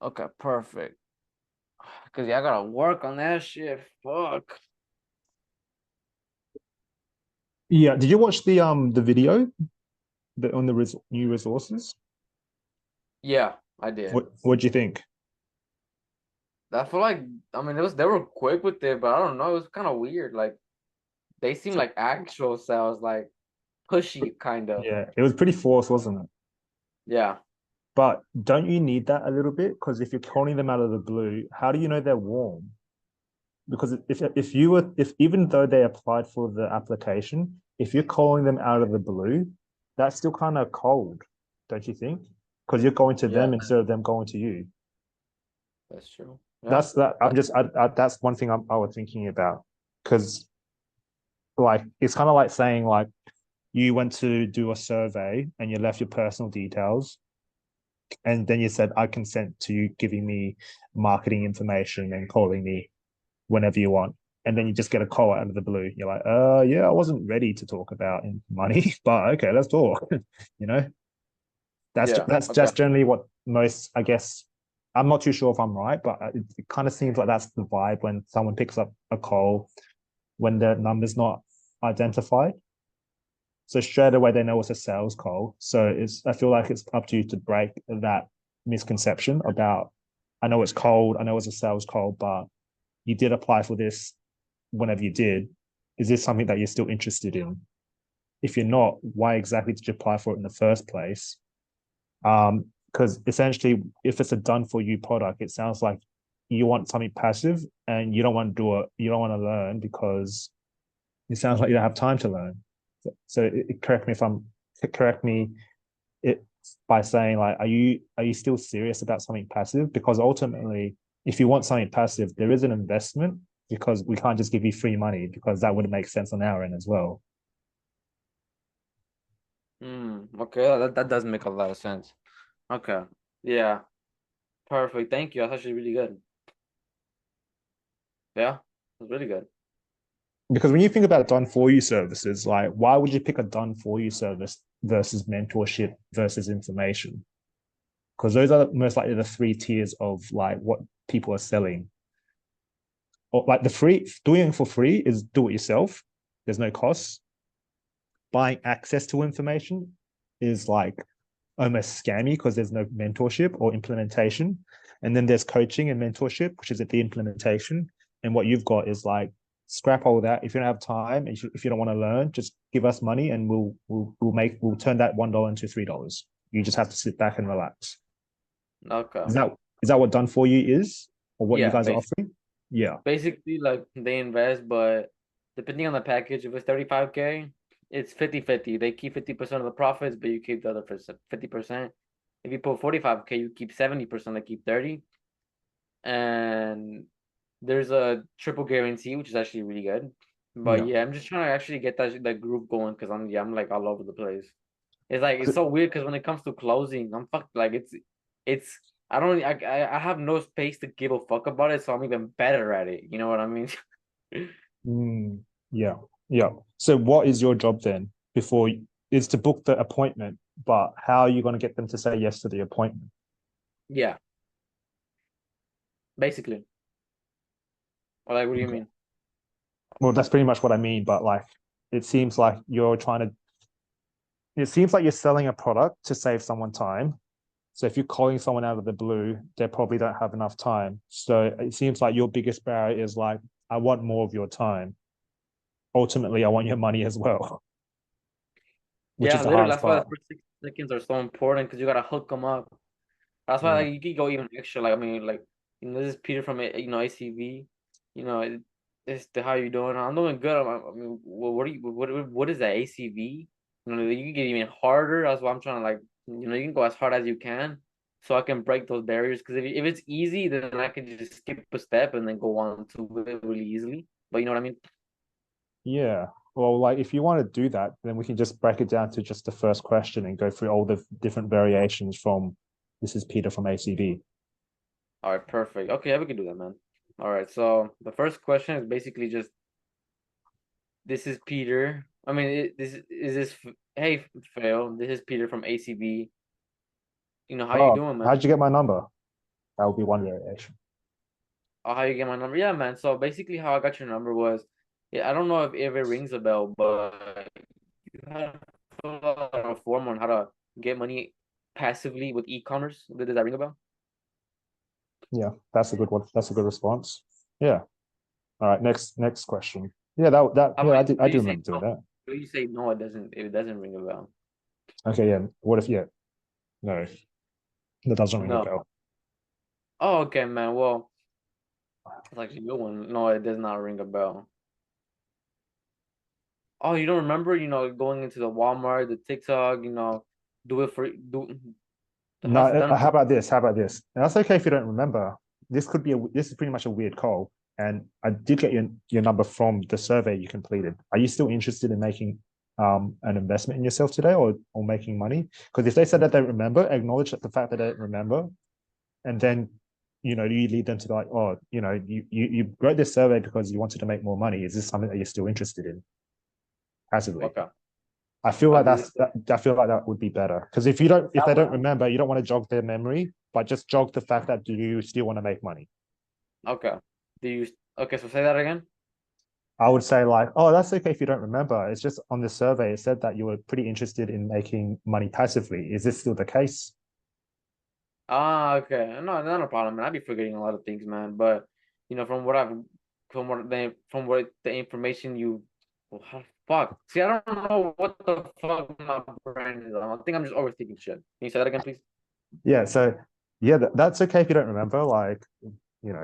Okay, perfect. Cause yeah, I gotta work on that shit. Fuck. Yeah. Did you watch the video on the new resources? Yeah, I did. What'd you think? I feel like I mean they were quick with it, but I don't know. It was kind of weird. Like they seem like actual cells, like pushy kind of. Yeah, it was pretty forced, wasn't it? Yeah. But don't you need that a little bit? Because if you're calling them out of the blue, how do you know they're warm? Because if you were if even though they applied for the application, if you're calling them out of the blue, that's still kind of cold, don't you think? Because you're going to Yeah, them instead of them going to you. that's true. Yeah. That's that. I'm That's just that's one thing I was thinking about because like it's kind of like saying like you went to do a survey and you left your personal details and then you said I consent to you giving me marketing information and calling me whenever you want. And then you just get a call out of the blue. You're like, yeah, I wasn't ready to talk about money, but okay, let's talk. you know, yeah. that's Okay. just generally what most, I guess. I'm not too sure if I'm right, but it kind of seems like that's the vibe when someone picks up a call when the number's not identified. So straight away they know it's a sales call. So it's I feel like it's up to you to break that misconception about I know it's cold, I know it's a sales call, but you did apply for this whenever you did. Is this something that you're still interested in? If you're not, why exactly did you apply for it in the first place? Because essentially, if it's a done for you product, it sounds like you want something passive and you don't want to do it, you don't want to learn because it sounds like you don't have time to learn. So correct me if I'm correct me it by saying like, are you still serious about something passive? Because ultimately, if you want something passive, there is an investment because we can't just give you free money because that wouldn't make sense on our end as well. Okay, that does make a lot of sense. Okay. Yeah. Perfect. Thank you. That's actually really good. Yeah. That's really good. Because when you think about done for you services, like why would you pick a done for you service versus mentorship versus information? Because those are most likely the three tiers of like what people are selling. Or like the free doing it for free is do it yourself. There's no costs. Buying access to information is like almost scammy because there's no mentorship or implementation. And then there's coaching and mentorship, which is at the implementation. And what you've got is like scrap all that. If you don't have time and if you don't want to learn, just give us money and we'll turn that $1 into $3. You just have to sit back and relax. Okay. Is that is that what done for you is, or what you Yeah, guys are offering? Yeah. basically like they invest, but depending on the package, if it's 35K, it's 50-50. They keep 50% of the profits, but you keep the other 50%. If you put 45K, you keep 70%, they keep 30. And there's a triple guarantee, which is actually really good. But Yeah. yeah, I'm just trying to actually get that group going because I'm like all over the place. It's like it's so weird because when it comes to closing, I'm fucked. Like it's I don't I have no space to give a fuck about it, so I'm even better at it. You know what I mean? Yeah. Yeah. So what is your job then before is to book the appointment, but how are you going to get them to say yes to the appointment? Yeah, basically. Or like, what do you Okay. mean? Well, that's pretty much what I mean, but like it seems like you're trying to it seems like you're selling a product to save someone time. So if you're calling someone out of the blue, they probably don't have enough time. So it seems like your biggest barrier is like, I want more of your time. Ultimately, I want your money as well, which is Yeah, the literally. hardest That's why the part. first 6 seconds are so important because you gotta hook them up. That's why Yeah. like, you can go even extra. Like I mean, like this is Peter from ACV. You know, it's the how you doing? I'm doing good. I mean, what do you what is that ACV? You know, you can get even harder. That's why I'm trying to like you can go as hard as you can, so I can break those barriers. Because if it's easy, then I can just skip a step and then go on to it really easily. But you know what I mean? Yeah. Well, like if you want to do that, then we can just break it down to just the first question and go through all the different variations from this is Peter from ACB. All right, perfect. Okay, yeah, we can do that, man. All right, so the first question is basically just this is Peter. I mean, this is this. Hey, Fail. This is Peter from ACB. You know how you Oh, doing, man? how'd you get my number? That would be one variation. Oh, how you get my number? Yeah, man. So basically, how I got your number was, yeah, I don't know if it rings a bell, but you had to fill out a form on how to get money passively with e-commerce. Does that ring a bell? Yeah, that's a good one. That's a good response. Yeah. All right. Next question. Yeah, that How yeah, about I do do you say remember doing no? that. Do you say no? It doesn't ring a bell. Okay, yeah. What if yeah? No, that doesn't ring a No. bell. Oh, okay, man. Well, it's actually a good one. No, it does not ring a bell. Oh, you don't remember? Going into the Walmart, the TikTok. Do it for do. No, Has it done how for? about this? How about this? And that's okay if you don't remember. This is pretty much a weird call. And I did get your number from the survey you completed. Are you still interested in making an investment in yourself today or making money? Because if they said that they remember, acknowledge that the fact that they don't remember, and then you lead them to be like, oh, you wrote this survey because you wanted to make more money. Is this something that you're still interested in passively? Okay. I feel like This is I feel like that would be better because if that they one. don't remember, you don't want to jog their memory, but just jog the fact that do you still want to make money? Okay. Do you? Okay. So say that again. I would say like, oh, that's okay if you don't remember. It's just on the survey it said that you were pretty interested in making money passively. Is this still the case? Ah, okay. No, not a problem, man. I'd be forgetting a lot of things, man. But from what the information you, well, fuck. See, I don't know what the fuck my brand is. I think I'm just overthinking shit. Can you say that again, please? Yeah. So yeah, that's okay if you don't remember. Like,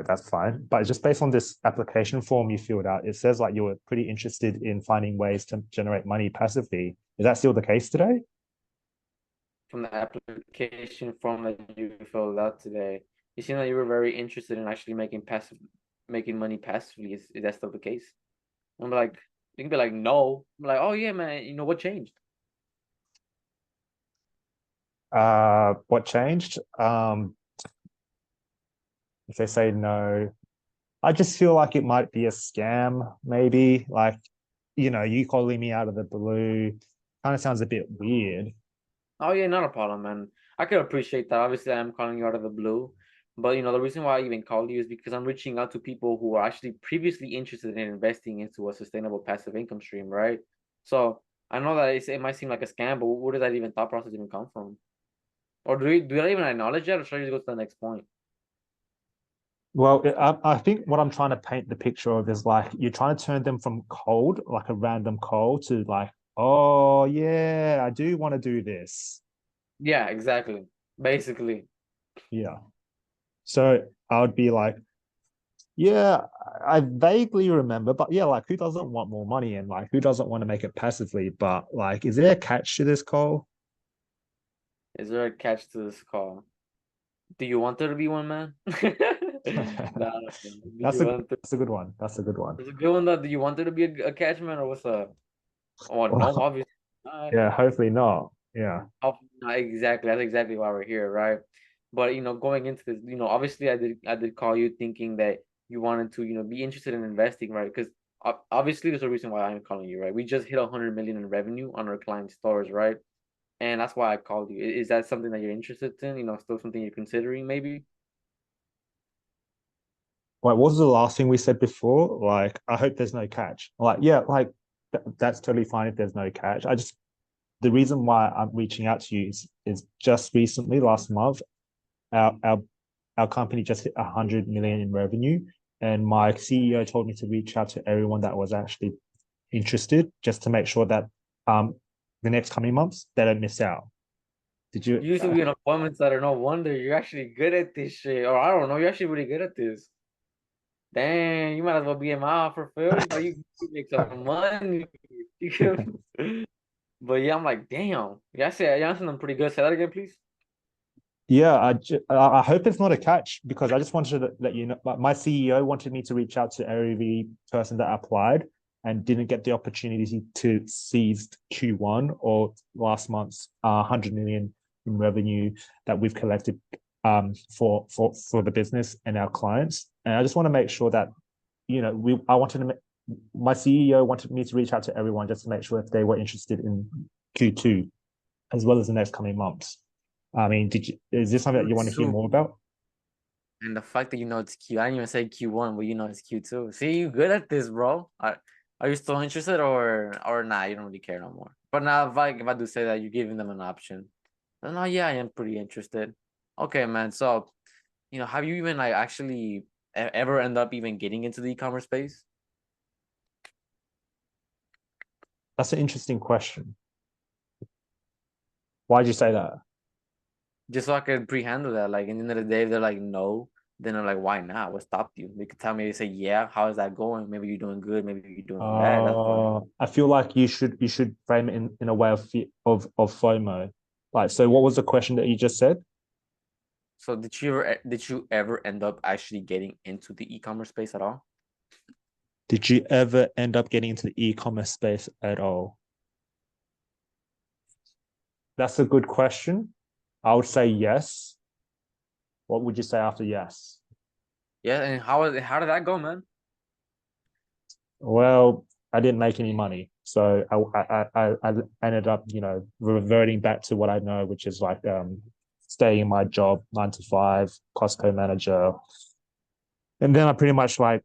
that's fine. But just based on this application form you filled out, it says like you were pretty interested in finding ways to generate money passively. Is that still the case today? From the application form that you filled out today, you seem like you were very interested in actually making money passively. Is that still the case? I'm like, you can be like, no. I'm like, oh yeah, man. What changed? What changed? If they say no, I just feel like it might be a scam, maybe. Like, you calling me out of the blue kind of sounds a bit weird. Oh yeah, not a problem, man. I can appreciate that. Obviously, I'm calling you out of the blue, but the reason why I even called you is because I'm reaching out to people who are actually previously interested in investing into a sustainable passive income stream, right? So I know that it might seem like a scam, but where does that even thought process even come from? Or do I even acknowledge that, or should I just go to the next point? Well, I think what I'm trying to paint the picture of is like you're trying to turn them from cold, like a random call, to like, oh, yeah, I do want to do this. Yeah, exactly. Basically, Yeah. So I would be like, yeah, I vaguely remember, but yeah, like who doesn't want more money and like who doesn't want to make it passively? But like, is there a catch to this call? is there a catch to this call? Do you want there to be one, man? Nah, do That's you a want there? that's a good one. That's a good one. It's a good one though. Do you want there to be a catch, man, or what's up? Oh no, Well, obviously not. yeah, hopefully not. Yeah. Not exactly. That's exactly why we're here, right? But going into this, obviously I did call you thinking that you wanted to, be interested in investing, right? Because obviously there's a reason why I'm calling you, right? We just hit 100 million in revenue on our client stores, right? And that's why I called you. Is that something that you're interested in? Still something you're considering, maybe? Like, what was the last thing we said before? Like, I hope there's no catch. Like, yeah, like that's totally fine if there's no catch. The reason why I'm reaching out to you is just recently, last month, our our our company just hit 100 million in revenue, and my CEO told me to reach out to everyone that was actually interested, just to make sure that um the next coming months they don't miss out. Did you? You used to be in appointments that are no wonder you're actually good at this shit. Or I don't know, you're actually really good at this. Dang, you might as well be in my offer, Phil. You make some money. You can- But yeah, I'm like, damn. Yeah, I said, yeah, I said I'm pretty good. Say that again, please. Yeah, I hope it's not a catch because I just wanted to let you know. My CEO wanted me to reach out to every person that applied and didn't get the opportunity to seize Q1 or last month's 100 million in revenue that we've collected for the business and our clients. And I just want to make sure that I wanted to. My CEO wanted me to reach out to everyone just to make sure if they were interested in Q2 as well as the next coming months. I mean, is this something that you want to hear So more about? And the fact that you know it's Q, I didn't even say Q1, but you know it's Q2. See, you good at this, bro. Are you still interested or nah? You don't really care no more. But now, if I do say that, you're giving them an option. Then, oh yeah, I am pretty interested. Okay, man. So, have you even like actually ever end up even getting into the e-commerce space? That's an interesting question. Why'd you say that? Just so I could pre-handle that. Like, in the end of the day, if they're like no, then I'm like, why not? What stopped you? They could tell me, they say, yeah, how is that going? Maybe you're doing good, maybe you're doing bad. That's fine. I feel like you should frame it in a way of FOMO. Like, so what was the question that you just said? So did you ever end up actually getting into the e-commerce space at all? Did you ever end up getting into the e-commerce space at all? That's a good question. I would say yes. What would you say after yes? Yeah, and how did that go, man? Well, I didn't make any money, so I ended up, reverting back to what I know, which is like staying in my job, 9 to 5, Costco manager, and then I pretty much like,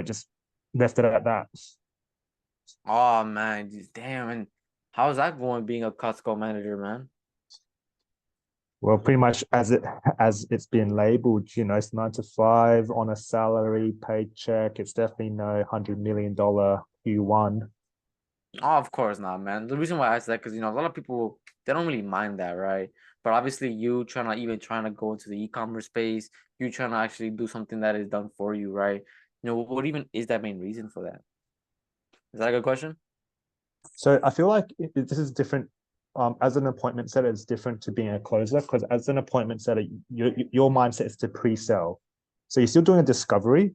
just left it at that. Oh man, damn, and how's that going being a Costco manager, man? Well, pretty much as it's been labeled, it's 9 to 5 on a salary, paycheck. It's definitely no $100 million Q1. Oh, of course not, man. The reason why I asked that because a lot of people they don't really mind that, right? But obviously, you trying to go into the e-commerce space, you trying to actually do something that is done for you, right? What even is that main reason for that? Is that a good question? So I feel like this is different. As an appointment setter, it's different to being a closer because as an appointment setter, your mindset is to pre-sell. So you're still doing a discovery,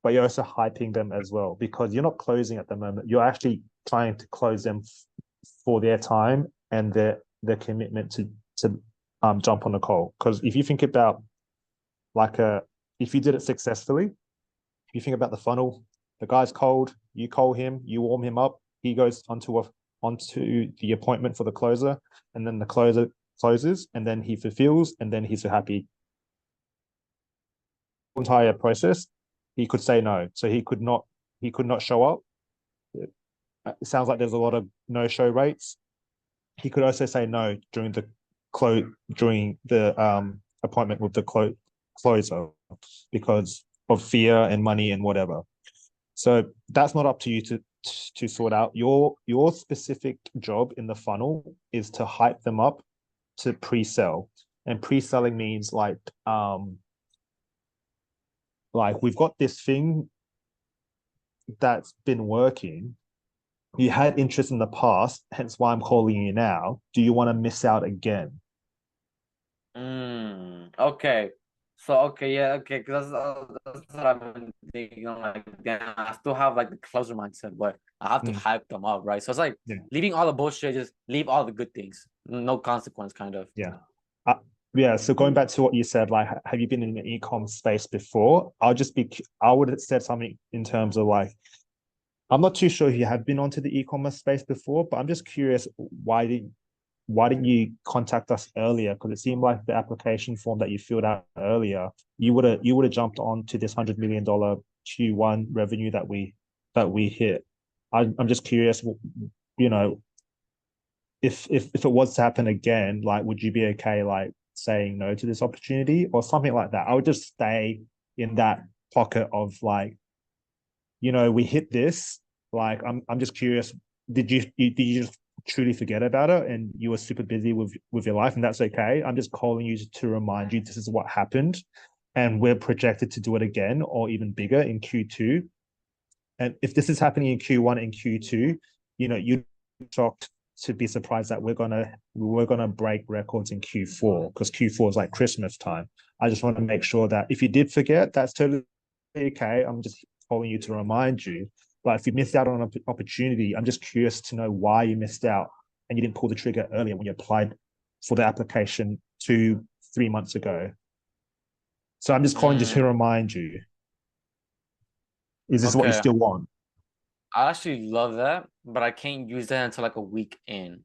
but you're also hyping them as well because you're not closing at the moment. You're actually trying to close them for their time and their commitment to jump on the call. Because if you think about like a if you did it successfully, if you think about the funnel, the guy's cold, you call him, you warm him up, he goes onto the appointment for the closer, and then the closer closes, and then he fulfills, and then he's so happy. Entire process, he could say no, so he could not show up. It sounds like there's a lot of no-show rates. He could also say no during the appointment with the closer because of fear and money and whatever. So that's not up to you to sort out. Your specific job in the funnel is to hype them up to pre-sell. And pre-selling means like we've got this thing that's been working. You had interest in the past, hence why I'm calling you now. Do you want to miss out again? Okay. So okay, yeah, okay, because that's what I've been thinking. I'm like, damn, I still have like the closer mindset, but I have to Mm, hype them up, right? So it's like yeah, leaving all the bullshit, just leave all the good things, no consequence, kind of. yeah. Uh, yeah, so going back to what you said, like, have you been in the e-com space before? I would have said something in terms of like, I'm not too sure if you have been onto the e-commerce space before, but I'm just curious why didn't you contact us earlier? Because it seemed like the application form that you filled out earlier, you would have jumped on to this $100 million Q1 revenue that we hit. I'm just curious, you know, if it was to happen again, like, would you be okay like saying no to this opportunity or something like that? I would just stay in that pocket of like, we hit this. Like, I'm just curious. Did you just truly forget about it and you were super busy with your life, and that's okay? I'm just calling you to remind you this is what happened, and we're projected to do it again or even bigger in Q2. And if this is happening in Q1 and Q2, you're shocked to be surprised that we're gonna break records in Q4 because Q4 is like Christmas time. I just want to make sure that if you did forget, that's totally okay. I'm just calling you to remind you. But if you missed out on an opportunity, I'm just curious to know why you missed out and you didn't pull the trigger earlier when you applied for the application 2, 3 months ago. So I'm just calling you to Mm, remind you. Is this what you okay. still want? I actually love that, but I can't use that until like a week in.